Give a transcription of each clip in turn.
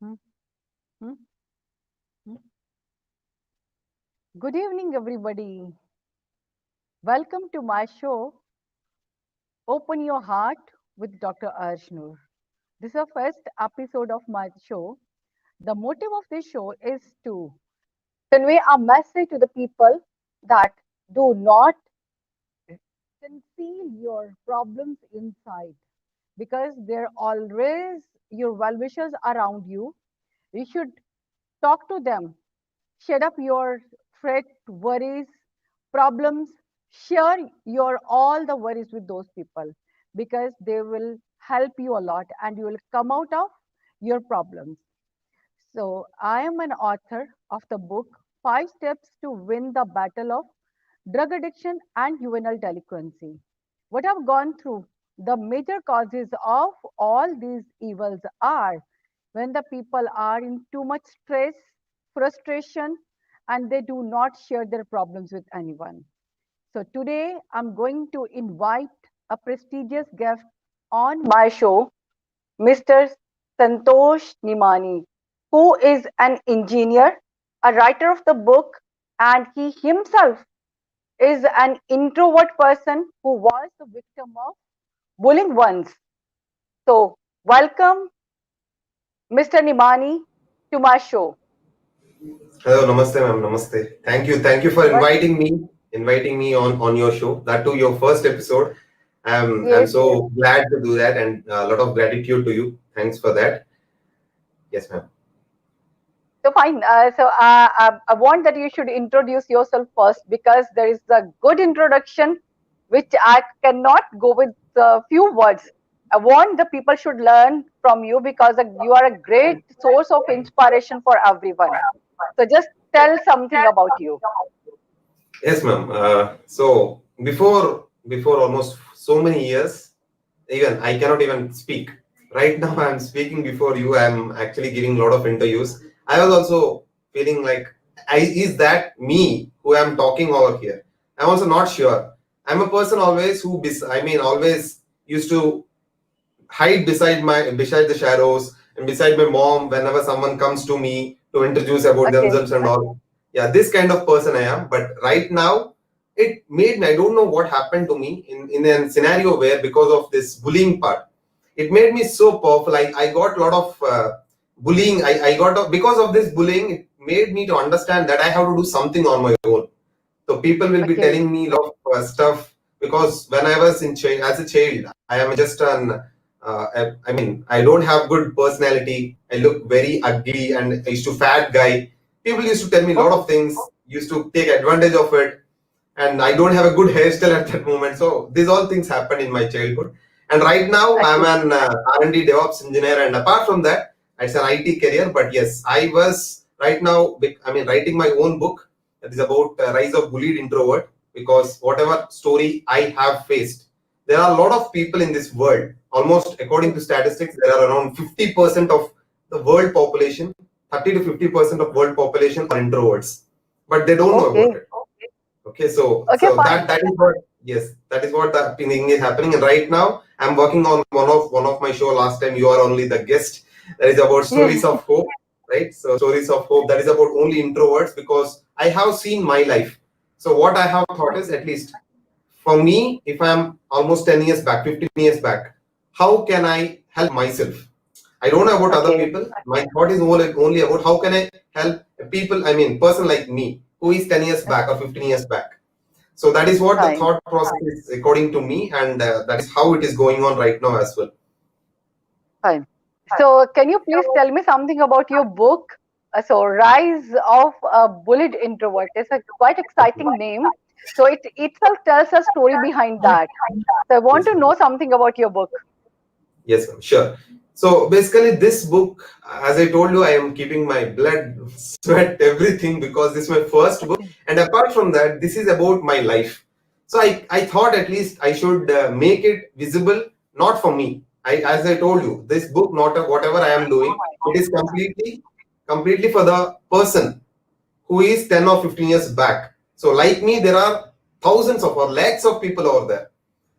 Hmm, hmm, hmm. Good evening, everybody. Welcome to my show, Open Your Heart with Dr. Arshnoor. This is the first episode of my show. The motive of this show is to convey a message to the people that do not conceal your problems inside because they're always your well wishers around you. You should talk to them. Shut up your fret, worries, problems. Share your all the worries with those people because they will help you a lot and you will come out of your problems. So I am an author of the book Five Steps to Win the Battle of Drug Addiction and Juvenile Delinquency. What I've gone through, the major causes of all these evils are when the people are in too much stress, frustration, and they do not share their problems with anyone. So today I'm going to invite a prestigious guest on my show, Mr. Santosh Nimani, who is an engineer, a writer of the book, and he himself is an introvert person who was the victim of bullying once. So, welcome, Mr. Nimani, to my show. Hello, namaste, ma'am. Namaste. Thank you for Well, inviting me on your show. That too, your first episode. I'm yes, yes. so glad to do that, and a lot of gratitude to you. Thanks for that. Yes, ma'am. So fine. I want that you should introduce yourself first because there is a good introduction which I cannot go with a few words. I want the people should learn from you because you are a great source of inspiration for everyone. So just tell something about you. Yes, ma'am. So before almost so many years, even I cannot even speak. Right now, I'm speaking before you. I'm actually giving a lot of interviews. I was also feeling like, is that me who am talking over here? I'm also not sure. I'm a person always always used to hide beside the shadows and beside my mom whenever someone comes to me to introduce about Okay. themselves and all. Yeah, this kind of person I am. But right now, it made me. I don't know what happened to me in a scenario where because of this bullying part, it made me so powerful. I got a lot of bullying. I got because of this bullying. It made me to understand that I have to do something on my own. So people will be Okay. telling me a lot of stuff because when I was as a child, I am just I don't have good personality. I look very ugly and I used to fat guy. People used to tell me a lot Oh, of things, used to take advantage of it, and I don't have a good hairstyle at that moment. So these all things happened in my childhood. And right now, I'm okay. an R&D DevOps engineer, and apart from that, it's an IT career. But yes, I was right now. Writing my own book that is about rise of bullied introvert because whatever story I have faced, there are a lot of people in this world. Almost according to statistics, there are around 50% of the world population, 30 to 50% of world population are introverts, but they don't know about Okay. it. Okay, so Okay, fine. that is what, yes, that is what the thing is happening. And right now, I'm working on one of my show. Last time, you are only the guest. That is about Yeah. stories of hope, right? So stories of hope. That is about only introverts because I have seen my life. So what I have thought is at least for me, if I'm almost 10 years back, 15 years back, how can I help myself? I don't know about other Okay. people. My thought is only about how can I help people, person like me who is 10 years back or 15 years back. So that is what the Fine. thought process is according to me, and that is how it is going on right now as well. Fine. So, can you please tell me something about your book? Rise of a Bullied Introvert. It's a quite exciting name. So, it itself tells a story behind that. So, I want Yes, to ma'am. know something about your book. Yes, ma'am. Sure. So basically, this book, as I told you, I am keeping my blood, sweat, everything because this is my first book. Okay. And apart from that, this is about my life. So I thought at least I should make it visible, not for me. As I told you, this book, not whatever I am doing, it is completely for the person who is 10 or 15 years back. So like me, there are thousands of or lakhs of people over there.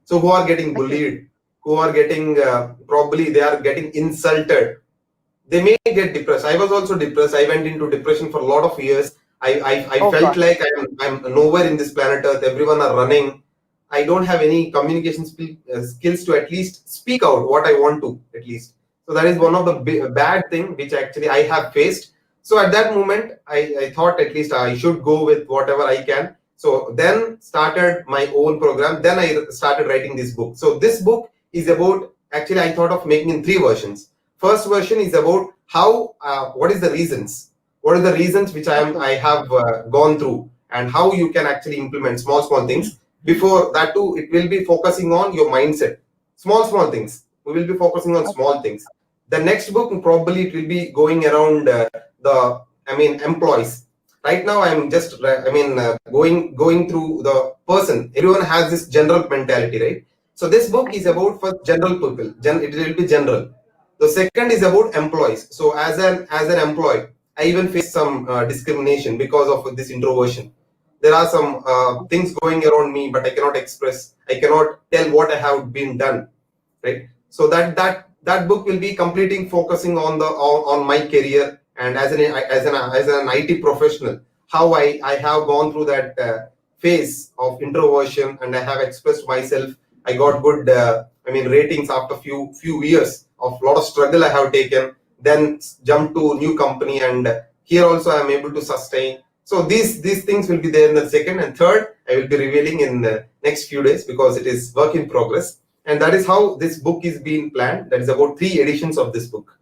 So who are getting Okay. bullied, who are getting probably they are getting insulted, they may get depressed. I was also depressed. I went into depression for a lot of years. I Oh felt God. like I'm nowhere in this planet Earth. Everyone are running. I don't have any communication skills to at least speak out what I want to, at least. So that is one of the bad thing which actually I have faced. So at that moment, I thought at least I should go with whatever I can. So then started my own program. Then I started writing this book. So this book is about, actually I thought of making in three versions. First version is about how, what is the reasons, what are the reasons which Okay. I have gone through, and how you can actually implement small things. Before that too, it will be focusing on your mindset, small things. We will be focusing on Okay. small things. The next book probably it will be going around the, I mean, employees. Right now I'm just going through the person. Everyone has this general mentality, right? So this book is Okay. about for general people. It will be general. The second is about employees. So as an employee, I even face some discrimination because of this introversion. There are some things going around me, but I cannot express. I cannot tell what I have been done, right? So that book will be completing focusing on on my career, and as an IT professional, how I have gone through that phase of introversion, and I have expressed myself. I got good ratings after few years of lot of struggle I have taken. Then jump to new company, and here also I am able to sustain. So these things will be there in the second, and third I will be revealing in the next few days, because it is work in progress. And that is how this book is being planned. That is about 3 editions of this book.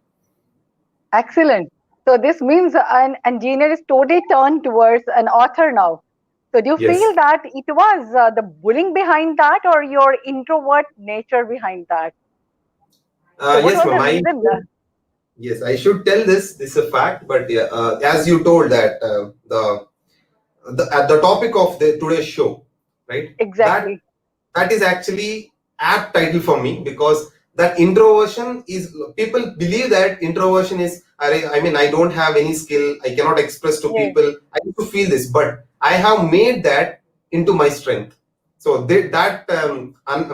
Excellent. So this means an engineer is totally turned towards an author now. So do you feel Yes. that it was the bullying behind that, or your introvert nature behind that? So what Yes, was ma'am. the reason? Yes, I should tell this. This is a fact. But yeah, as you told that the at the topic of the today's show, right? That Exactly. that is actually apt title for me, because that introversion is, people believe that introversion is, I don't have any skill, I cannot express to Yes. people, I need to feel this, but I have made that into my strength. So that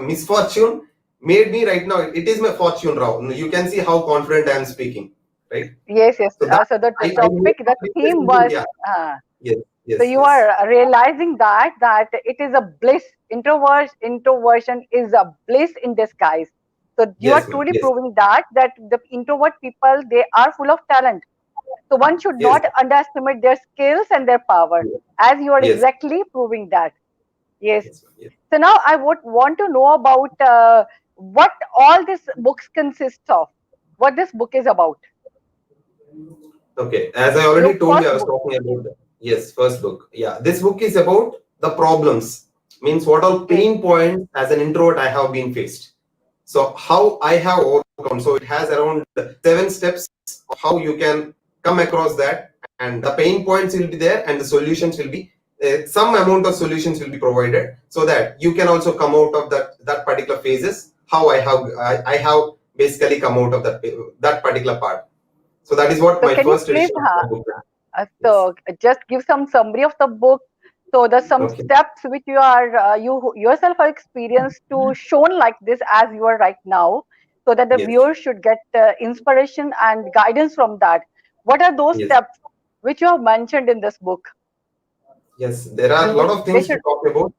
misfortune made me right now, it is my fortune now. You can see how confident I am speaking, right? Yes, yes. So that So the I made topic, the this theme into, was, yeah. uh, Yes, so yes, you yes, are realizing that it is a bliss. Introversion is a bliss in disguise. So you are yes, ma'am. truly Yes, proving that the introvert people, they are full of talent. So one should yes, not underestimate their skills and their power, yes, as you are yes, exactly proving that. Yes. yes, ma'am. Yes. So now I would want to know about what all these books consist of. What this book is about. Okay, as I Your already told you, first I was book. talking about yes, first book. Yeah, this book is about the problems, means what all Yes. pain points as an introvert I have been faced. So how I have overcome. So it has around 7 steps of how you can come across that, and the pain points will be there, and the solutions will be some amount of solutions will be provided, so that you can also come out of that particular phases. How I have basically come out of that particular part. So that is what So my can you first please edition of the book. Yes. so just give some summary of the book. So the some Okay. steps which you are you yourself are experienced to shown like this as you are right now, so that the Yes. viewer should get inspiration and guidance from that. What are those Yes. steps which you have mentioned in this book, Yes. There are a and lot which of they things to should? talk about.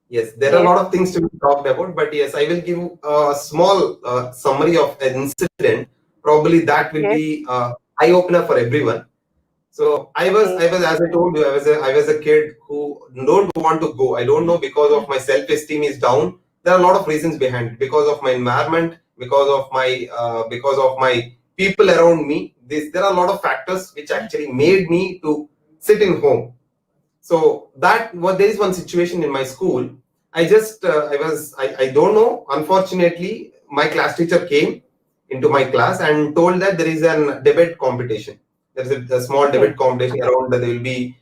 Yes, there are a Yes. lot of things to be talked about. But yes, I will give a small summary of an incident. Probably that will Yes. be eye opener for everyone. So Okay. as I told you, I was a kid who don't want to go. I don't know, because of my self-esteem is down. There are a lot of reasons behind it. Because of my environment, because of my people around me. There are a lot of factors which actually made me to sit in home. So there is one situation in my school. I don't know. Unfortunately, my class teacher came into my class and told that there is a debate competition. There is a small Okay. debate competition around that. There will be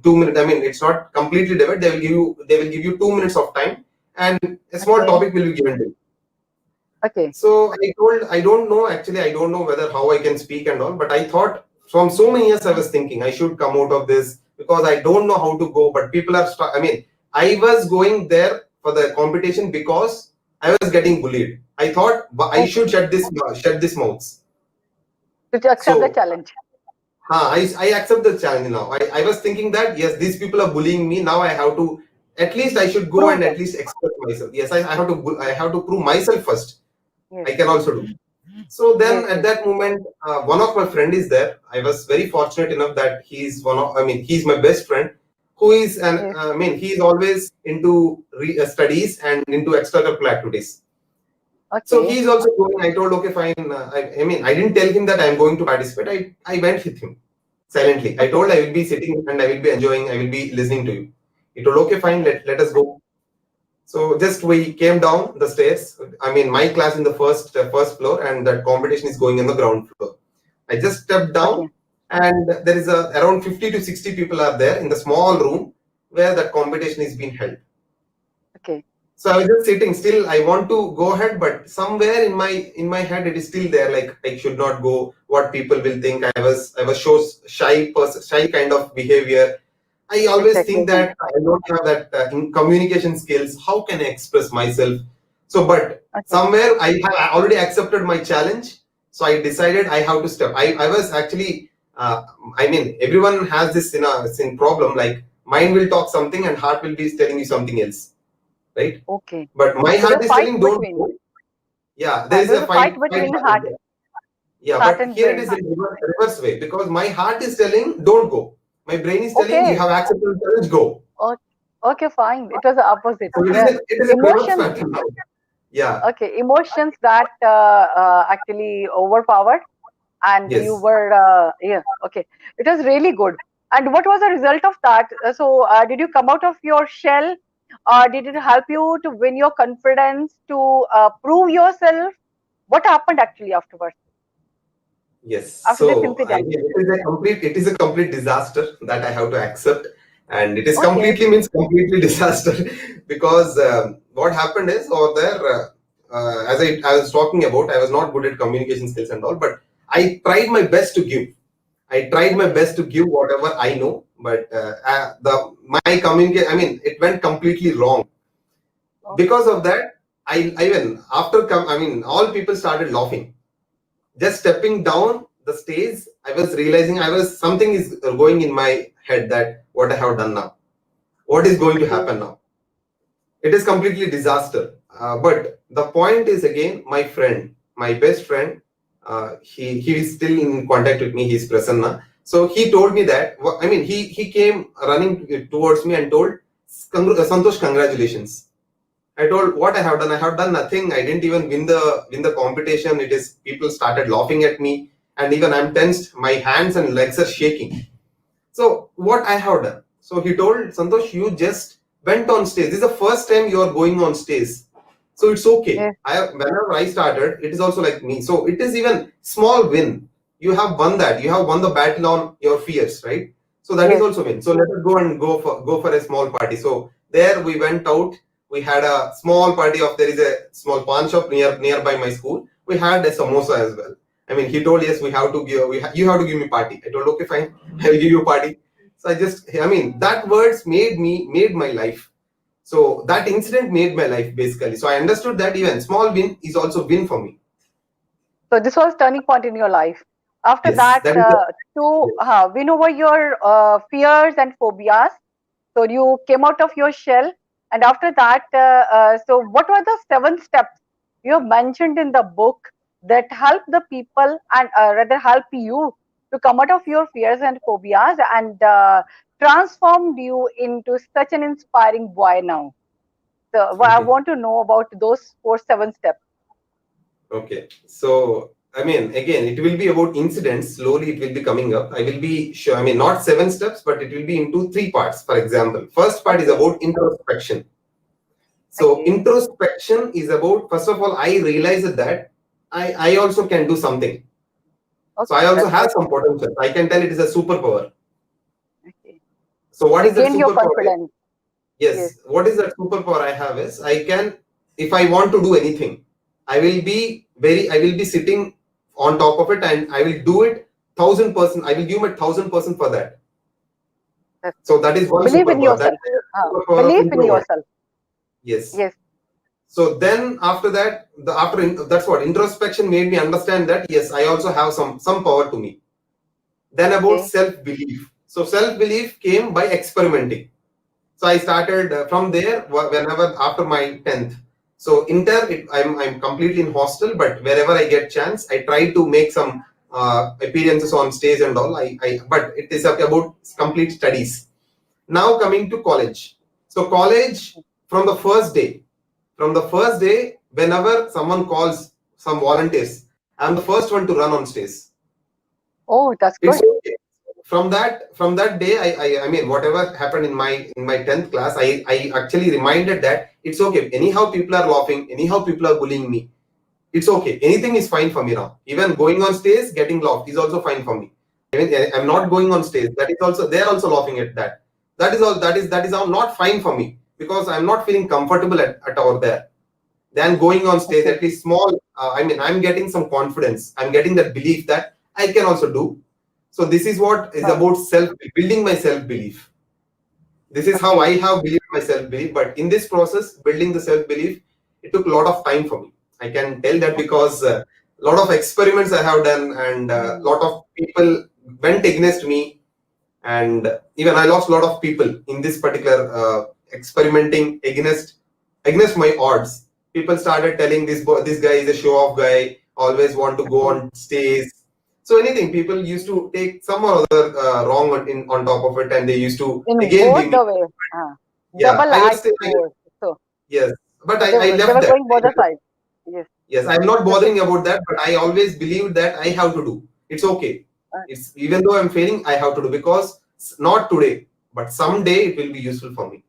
2 minutes. I mean, it's not completely debate. They will give you 2 minutes of time, and a small Okay. topic will be given to you. Okay. So I told, I don't know, actually, I don't know whether how I can speak and all, but I thought from so many years I was thinking I should come out of this, because I don't know how to go. But people are, I mean, I was going there for the competition because I was getting bullied. I thought I Oh, should shut this mouth. To accept the So challenge. I accept the challenge now. I was thinking that yes, these people are bullying me. Now I have to, at least I should go Prove and them. at least express myself. Yes, I have to prove myself first. Yes, I can also do. So then yes, at yes. that moment, one of my friend is there. I was very fortunate enough that he's my best friend, who is Yes. he's always into studies and into extracurricular activities. So Okay. he's also going. I told, okay, fine. I didn't tell him that I'm going to participate. I went with him silently. I Okay. told I will be sitting and I will be enjoying. I will be listening to you. He told, okay, fine. Okay. Let us go. So just we came down the stairs. My class in the first floor, and that competition is going in the ground floor. I just stepped down, Okay. and there is around 50 to 60 people are there in the small room where that competition is being held. Okay. So I was just sitting still. I want to go ahead, but somewhere in my head it is still there. Like I should not go. What people will think. I was so shy kind of behavior. I always think Exactly. that I don't have that in communication skills. How can I express myself? So, but Okay. somewhere I have already accepted my challenge. So I decided I have to step. I was actually. Everyone has this in problem. Like mind will talk something and heart will be telling you something else, right? Okay. But my So heart the is fight telling don't between, go. Yeah, there is there's a a fight fight between button heart, there. Yeah, heart but and here it brain. is in reverse way, because my heart is telling don't go. My brain is telling you Okay. have accepted the challenge, go. Okay. Okay. Fine. It was the opposite. So Yes. it is a reverse Emotions. pattern now. Yeah. Okay. Emotions that actually overpowered, and you Yes. were yeah. Okay. It was really good. And what was the result of that? So, did you come out of your shell, or did it help you to win your confidence, to prove yourself? What happened actually afterwards, Yes. after this So incident? it is a complete disaster that I have to accept, and it is Okay. completely means completely disaster because what happened is over there, as I was talking about, I was not good at communication skills and all, but I tried my best to give. I tried my Okay. best to give whatever I know, but the my communicate. It went completely wrong. Because Okay. of that, I even after all people started laughing. Just stepping down the stage, I was realizing I was something is going in my head that what I have done now, what is going to Okay. happen now. It is completely disaster. But the point is again, my friend, my best friend, he is still in contact with me. He's Prasanna. So he told me that. He came running towards me and told, Santosh, congratulations. I told what I have done. I have done nothing. I didn't even win the competition. It is people started laughing at me, and even I'm tensed. My hands and legs are shaking. So what I have done? So he told, Santosh, you just went on stage. This is the first time you are going on stage. So it's okay. Yes. Whenever I started, it is also like me. So it is even small win. You have won that. You have won the battle on your fears, right? So that is Yes. also win. So let us go and go for a small party. So there we went out. We had a small party of there is a small pawn shop nearby my school. We had a samosa as well. He told, yes, we have to give. You have to give me party. I told, okay, fine. I will give you a party. So that words made my life. So that incident made my life basically. So I understood that even small win is also win for me. So this was turning point in your life. After Yes, that, that is the to yes. win over your fears and phobias, so you came out of your shell. And after that, so what were the 7 steps you have mentioned in the book that help the people, and rather help you to come out of your fears and phobias, and transformed you into such an inspiring boy now? So I Okay. want to know about those 7 steps. Okay. So again, it will be about incidents. Slowly, it will be coming up. I will be sure. Not 7 steps, but it will be into 3 parts. For example, first part is Okay. about introspection. So Okay. introspection is about, first of all, I realized that I also can do something. So I Okay. also That's have good. some potential. I can tell it is a superpower. Okay. So what So you is that gained your superpower? confidence. Yes. Yes, what is that superpower I have is I can, if I want to do anything, I will be sitting on top of it and I will do it 1,000%. I will give my 1,000% for that. That's So good. that is one Believe in superpower. That yourself. is the superpower of Believe in introvert. yourself. Yes. Yes. So then after that, that's what introspection made me understand that yes, I also have some power to me. Then about Okay. self-belief. So self-belief came by experimenting. So I started from there whenever after my 10th. So I'm completely in hostel, but wherever I get chance, I try to make some appearances on stage and all. But it is about complete studies. Now coming to college. So college from the first day, whenever someone calls some volunteers, I'm the first one to run on stage. Oh, that's It's good. okay. From that day, I mean whatever happened in my 10th class, I actually reminded that it's okay. Anyhow, people are laughing. Anyhow, people are bullying me. It's okay. Anything is fine for me now. Even going on stage, getting laughed is also fine for me. I mean, I'm not going on stage. That is also they're also laughing at that. That is all. That is all not fine for me because I'm not feeling comfortable at over there. Then going on stage, Okay. at least small. I mean, I'm getting some confidence. I'm getting that belief that I can also do. So this is what is Uh, about self building my self belief. This is how okay. I have built my self belief. But in this process, building the self belief, it took a lot of time for me. I can tell that Okay. because a lot of experiments I have done, and a Mm. lot of people went against me, and even I lost a lot of people in this particular experimenting against my odds. People started telling this guy is a show off guy, always want to go Okay. on stage. So anything, people used to take some or other wrong on top of it, and they used to In again give both me. the way. Yeah, Double edged sword. So, yes, but so I they left were that. going both the sides. Yes. Yes, I'm not So, bothering about that, but I always believe that I have to do. It's okay. uh, It's even though I'm failing, I have to do because not today, but someday it will be useful for me.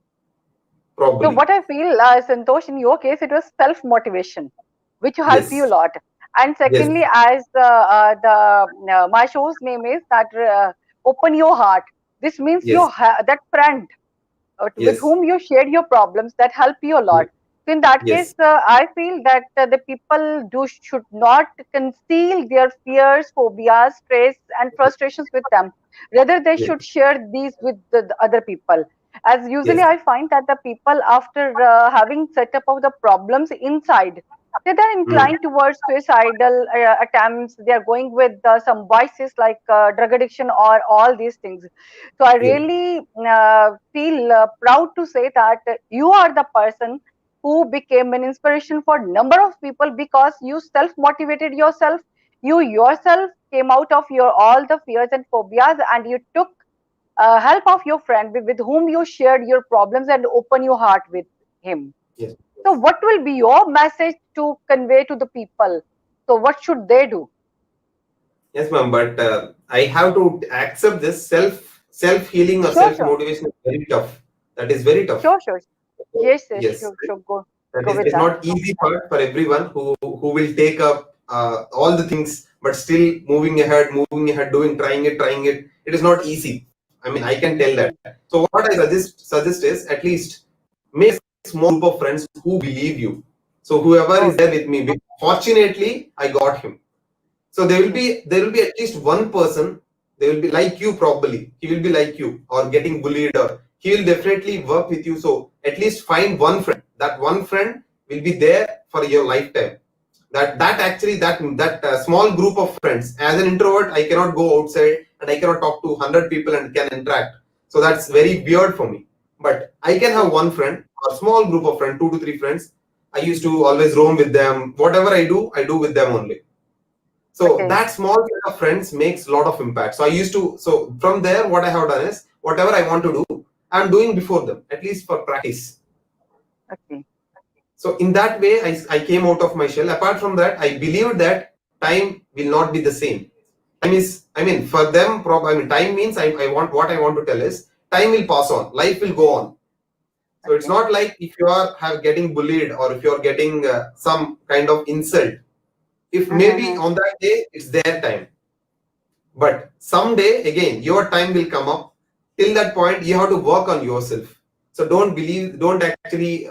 so Probably. what I feel, Santosh, in your case, it was self motivation, which helped you a Yes. lot. And Yes. secondly, as my show's name is that open your heart. This means Yes. that friend with Yes. whom you shared your problems that help you a lot. So in that case, Yes. I feel that the people do should not conceal their fears, phobias, stress, and frustrations with them. Rather, they Yes. should share these with the other people. As usually, Yes. I find that the people after having set up of the problems inside, they're Mm. inclined towards suicidal attempts. They are going with some vices like drug addiction or all these things. So I Yes. really feel proud to say that you are the person who became an inspiration for number of people because you self motivated yourself. You yourself came out of your all the fears and phobias, and you took help of your friend with whom you shared your problems and open your heart with him. Yes. So what will be your message to convey to the people? So what should they do? Yes, ma'am. But I have to accept this self healing or Sure, self sure, motivation is very tough. That is very tough. sure, sure. Yes, yes, Yes. sure, sure. That Go is with it's that. not easy for everyone who will take up all the things, but still moving ahead, trying it. It is not easy. I mean, I can tell that. Okay. So what I suggest is at least make a small group of friends who believe you. So whoever is there Okay. with me, fortunately, I got him. So Okay. there will be at least one person. They will be like you probably. He will be like you or getting bullied or he will definitely work with you. So at least find one friend. That one friend will be there for your lifetime. That actually that small group of friends. As an introvert, I cannot go outside and I cannot talk to 100 people and can interact. So that's very weird for me. But I can have Okay. one friend or small group of friends, 2 to 3 friends. I used to always roam with them. Whatever I do with them only. So Okay. that small set of friends makes a lot of impact. So from there, what I have done is whatever I want to do, I'm doing before them, at least for practice. Okay. So in that way, I came out of my shell. Apart from that, I believed that time will not be the same. Time is, I mean, for them, I mean, time means I want what I want to tell is time will pass on, life will go on. So it's Okay. not like if you are have getting bullied or if you are getting some kind of insult. If maybe Mm-hmm. on that day it's their time, but someday again your time will come up. Till that point you have to work on yourself. So don't actually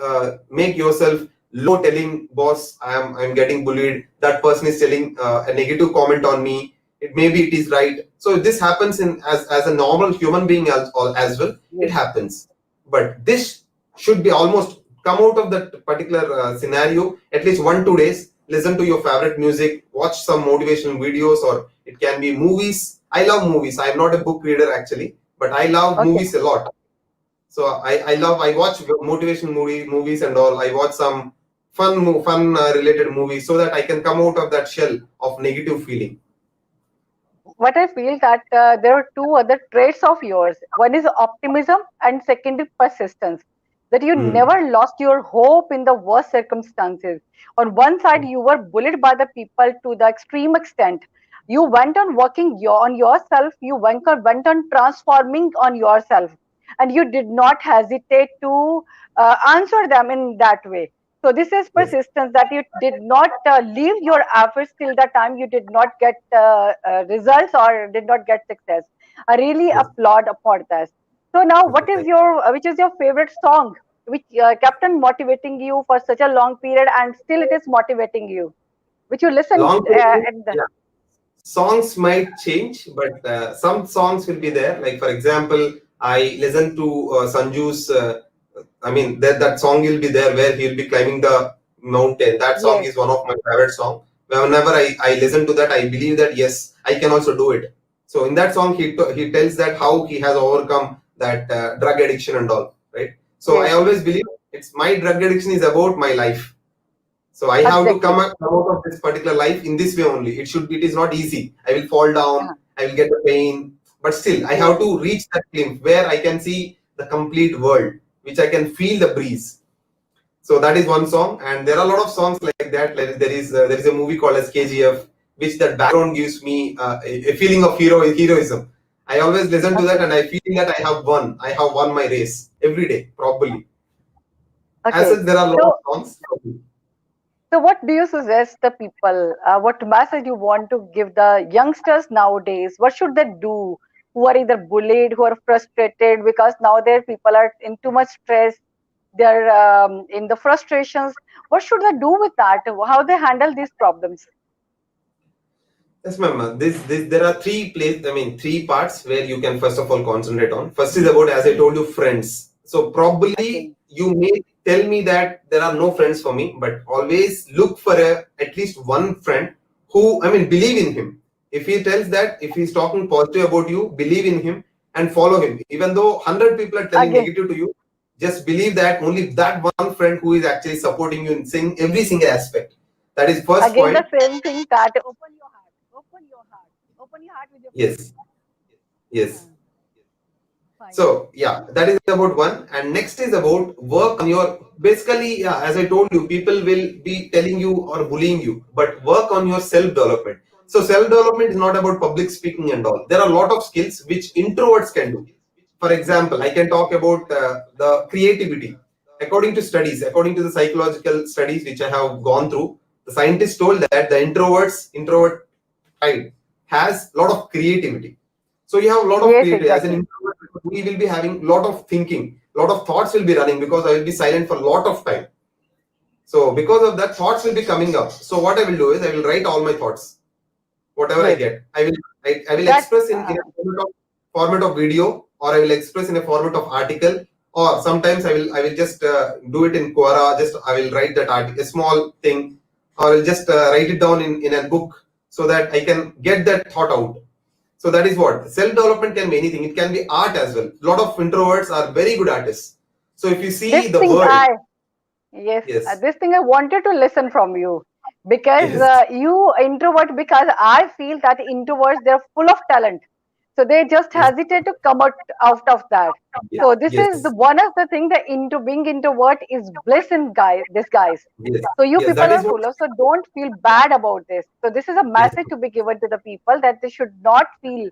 make yourself low telling boss I'm getting bullied, that person is telling a negative comment on me, maybe it is right. So this happens in as a normal human being as well. It Yes. happens, but this should be almost come out of that particular scenario, at least 1 2 days, listen to your favorite music, watch some motivational videos, or it can be movies. I love movies. I'm not a book reader actually, but I love Okay. movies a lot. So I watch motivation movies and all. I watch some fun related movies so that I can come out of that shell of negative feeling. What I feel that there are two other traits of yours. One is optimism, and second is persistence. That you Hmm. never lost your hope in the worst circumstances. On one side, you were bullied by the people to the extreme extent. You went on working on yourself. You went on transforming on yourself, and you did not hesitate to answer them in that way. So this is Yes. persistence, that you did not leave your efforts till the time you did not get results or did not get success. I really Yes. applaud upon this. So now, what is Thank your which is your favorite song, which kept on motivating you for such a long period, and still it is motivating you, which you you. listen Long at period. the Songs might change, but some songs will be there. Like for example, I listen to Sanju's. I mean, that song will be there where he will be climbing the mountain. That song yes, is one of my favorite song. Whenever I listen to that, I believe that yes, I can also do it. So in that song, he tells that how he has overcome that drug addiction and all. Right. So I yes, always believe it's my drug addiction is about my life. So I have to exactly. come out of this particular life in this way only. It is not easy. I will fall Uh-huh. down, I will get the pain, but still I have Yes, to reach that glimpse where I can see the complete world, which I can feel the breeze. So that is one song, and there are a lot of songs like that. Like there is a movie called as KGF, which that background gives me a feeling of heroism. I always listen to that, okay, and I feel that I have won. I have won my race every day, probably. As okay. such, there are a lot of So songs. So, what do you suggest the people? What message you want to give the youngsters nowadays? What should they do? Who are either bullied, who are frustrated because now their people are in too much stress. They're in the frustrations. What should they do with that? How they handle these problems? Yes, ma'am. There are three parts where you can first of all concentrate on. First is about, as I told you, friends. So probably Okay. you may tell me that there are no friends for me, but always look for at least one friend who, believe in him. If he tells that, if he's talking positive about you, believe in him and follow him. Even though 100 people are telling Again, negative to you, just believe that only that one friend who is actually supporting you in every single aspect. That is first again the point. same thing, that open your heart with your friends. Yes. Yes. Uh, Fine. So yeah, that is about one. And next is about work on your, basically, yeah, as I told you, people will be telling you or bullying you, but work on your self development. So self development is not about public speaking and all. There are a lot of skills which introverts can do. For example, I can talk about the creativity. According to studies, according to the psychological studies which I have gone through, the scientists told that the introvert type has a lot of creativity. So you have a lot of Yes, creativity. As an exactly. introvert, we will be having a lot of thinking, a lot of thoughts will be running because I will be silent for a lot of time. So because of that, thoughts will be coming up. So what I will do is I will write all my thoughts, whatever I Yes. get. I will That express in a format of video, or I will express in a format of article, or sometimes I will just do it in Quora. Just I will write that article, a small thing, or I will just write it down in a book so that I can get that thought out. So that is what self development can be anything. It can be art as well. A lot of introverts are very good artists. So if you this see the thing world, I Yes, yes, this thing I wanted to listen from you, because yes, you introvert, because I feel that introverts, they're full of talent. So they just yes, hesitate to come out of that. yes, So this is the yes, one of the things that into being introvert is bliss in disguise. yes, So you yes. people That is are what. full of, so don't feel bad about this. So this is a Yes, message to be given to the people, that they should not feel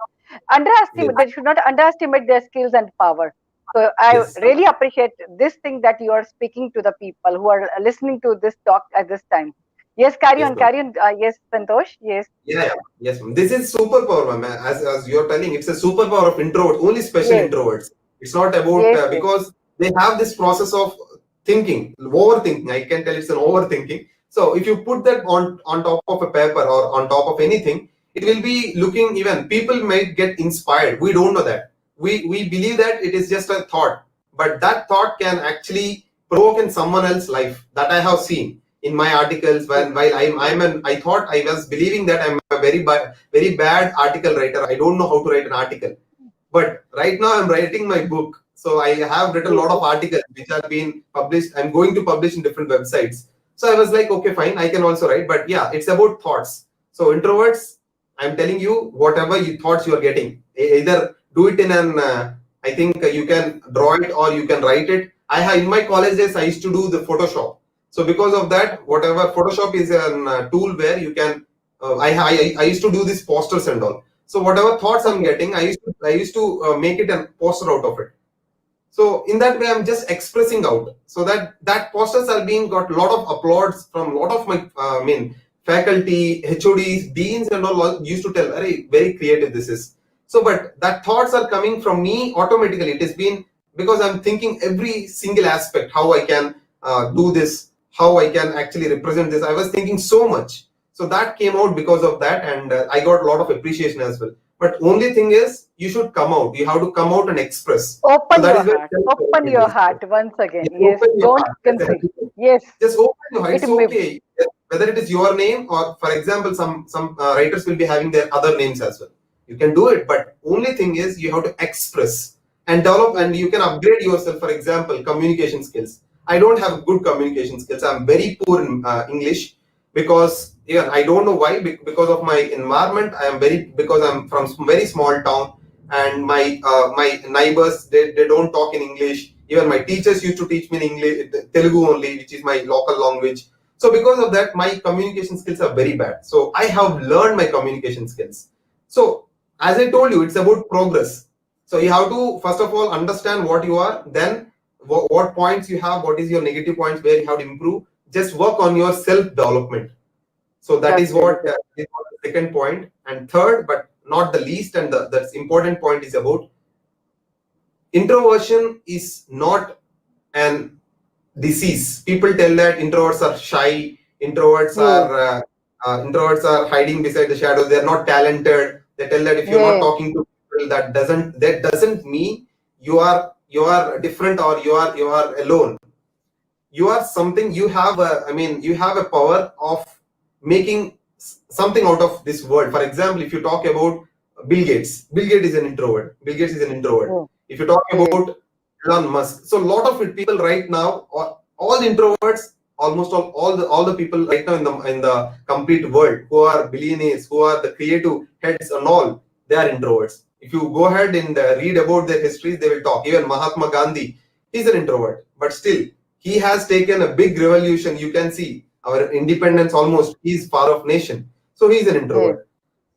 yes, they should not underestimate their skills and power. So I yes, really appreciate this thing that you are speaking to the people who are listening to this talk at this time. Yes, carry yes, on, ma'am. carry on. Yes, Santosh. Yes, Yeah, yeah, yes, ma'am. This is superpower, ma'am. As you're telling, it's a superpower of introverts, only special yes, introverts. It's not about yes, yes. because they have this process of thinking, overthinking. I can tell it's an overthinking. So if you put that on top of a paper or on top of anything, it will be looking, even people might get inspired. We don't know that. We believe that it is just a thought, but that thought can actually provoke in someone else's life. That I have seen in my articles. When while I thought I was believing that I'm a very bad article writer. I don't know how to write an article. But right now I'm writing my book. So I have written a lot of articles which have been published. I'm going to publish in different websites. So I was like, okay, fine, I can also write. But yeah, it's about thoughts. So introverts, I'm telling you, whatever you thoughts you are getting, either do it in an, I think you can draw it or you can write it. I have in my college days, I used to do the Photoshop. So because of that, whatever Photoshop is a tool where you can, I used to do these posters and all. So whatever thoughts I'm getting, I used to make it a poster out of it. So in that way, I'm just expressing out. So that posters are being got a lot of applauds from a lot of my, faculty, HODs, deans, and all used to tell, very creative this is. So, but that thoughts are coming from me automatically. It has been because I'm thinking every single aspect, how I can do this, how I can actually represent this. I was thinking so much. So that came out because of that, and I got a lot of appreciation as well. But only thing is, you should come out. You have to come out and express. So Open that your is where heart. Open your is. heart once again. Yeah, Yes. open your Don't heart. conceal. Yes. Just open your heart. It It's may. okay. Whether it is your name or, for example, some writers will be having their other names as well. You can do it, but only thing is you have to express and develop, and you can upgrade yourself. For example, communication skills. I don't have good communication skills. I'm very poor in English because even I don't know why. Because of my environment, I am very because I'm from very small town, and my neighbors they don't talk in English. Even my teachers used to teach me in English, Telugu only, which is my local language. So because of that, my communication skills are very bad. So I have learned my communication skills. So as I told you, it's about progress. So you have to first of all understand what you are, then what points you have, what is your negative points, where you have to improve. Just work on your self development. So that That's is really what good. is the second point. And third, but not the least, and that's important point is about introversion is not an disease. People tell that introverts are shy, Yes. introverts are hiding beside the shadows. They are not talented. They tell that if you're not Yes. talking to people, that doesn't mean you are different or you are alone. You are something. You have a power of making something out of this world. For example, if you talk about Bill Gates is an introvert. Bill Gates is an introvert. Yes. If you talk Yes. about Elon Musk. So a lot of people right now, all introverts, almost all the people right now in the complete world who are billionaires, who are the creative heads and all, they are introverts. If you go ahead and read about their histories, they will talk. Even Mahatma Gandhi, he's an introvert, but still he has taken a big revolution. You can see our independence almost. He's far off nation, so he's an Yes. introvert.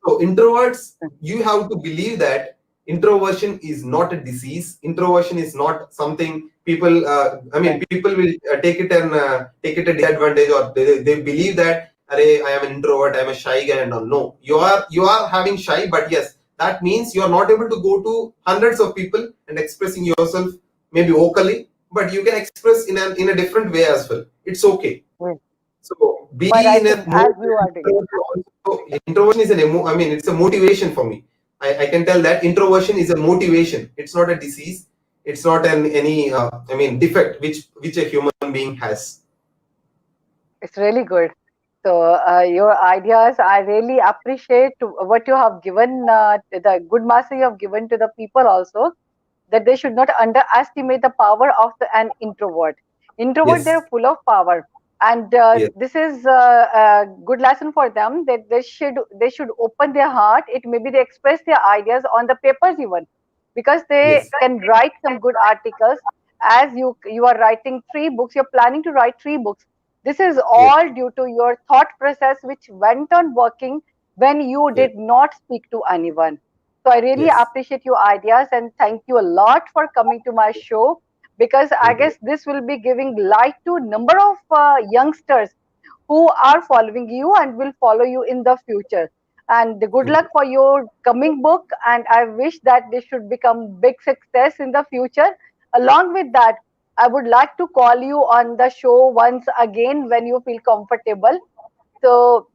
So introverts, you have to believe that introversion is not a disease. Introversion is not something people. Right. People will take it a disadvantage, or they believe that, Array, I am an introvert, I am a shy guy, and all. No, you are having shy, but yes, that means you are not able to go to hundreds of people and expressing yourself maybe vocally, but you can express in a different way as well. It's okay. Yes. So be By in a writing mode. as you are doing. Also, introversion is it's a motivation for me. I can tell that introversion is a motivation. It's not a disease. It's not any defect which a human being has. It's really good. So your ideas, I really appreciate what you have given, the good message you have given to the people also, that they should not underestimate the power of an introvert. Introvert, Yes. they're full of power, and Yes. this is a good lesson for them that they should open their heart. It maybe they express their ideas on the papers even, because they Yes. can write some good articles. As you are writing 3 books, you're planning to write 3 books. This is Yes. all due to your thought process, which went on working when you Yes. did not speak to anyone. So I really Yes. appreciate your ideas and thank you a lot for coming to my show, because I Thank you. guess this will be giving light to number of youngsters who are following you and will follow you in the future. And good Thank luck you. for your coming book. And I wish that they should become big success in the future. Along with that, I would like to call you on the show once again when you feel comfortable. So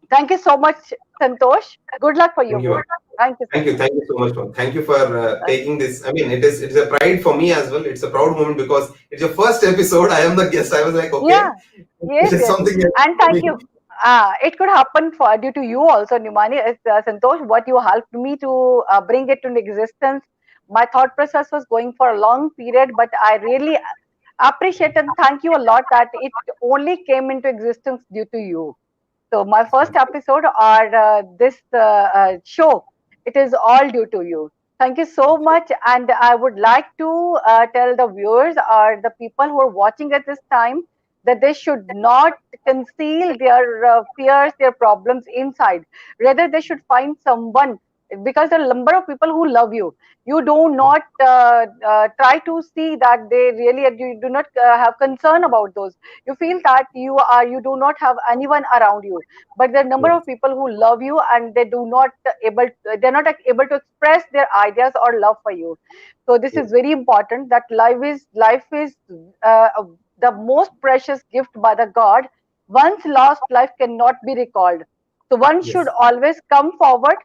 Thank you so much, Santosh. Good luck for your Thank you, ma'am. work. Thank you so Thank you. much. Thank you so much, ma'am. Thank you for Uh, taking this. I mean, it is a pride for me as well. It's a proud moment because it's your first episode. I am the guest. I was like, yeah, okay, yes, it is yes. something And for thank me. you. It could happen for due to you also, Nimani. Santosh, what you helped me to bring it into existence. My thought process was going for a long period, but I really appreciate and thank you a lot that it only came into existence due to you. So my Yes, first ma'am. episode or this show, it is all due to you. Thank you so much. And I would like to tell the viewers or the people who are watching at this time that they should not conceal their fears, their problems inside. Rather, they should find someone, because there are a number of people who love you. You do Yes, not try to see that they really, you do not have concern about those. You feel that you do not have anyone around you, but there are number yes, of people who love you and they do not they're not able to express their ideas or love for you. So this is yes, very important, that life is the most precious gift by the God. Once lost, life cannot be recalled. So one should yes, always come forward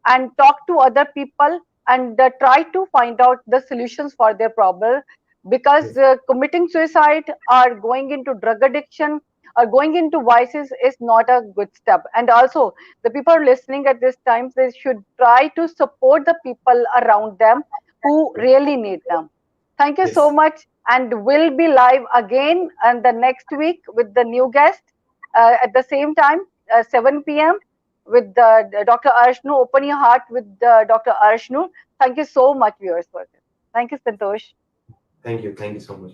and talk to other people and try to find out the solutions for their problem, because yes, committing suicide or going into drug addiction or going into vices is not a good step. And also, the people listening at this time, they should try to support the people around them who yes, really need them. Thank you so yes. much, and we'll be live again and the next week with the new guest at the same time, 7 p.m. with Dr. Arshnoor. Open your heart with Dr. Arshnoor. Thank you so much, viewers, for this. Thank you, Santosh. Thank you. Thank you so much.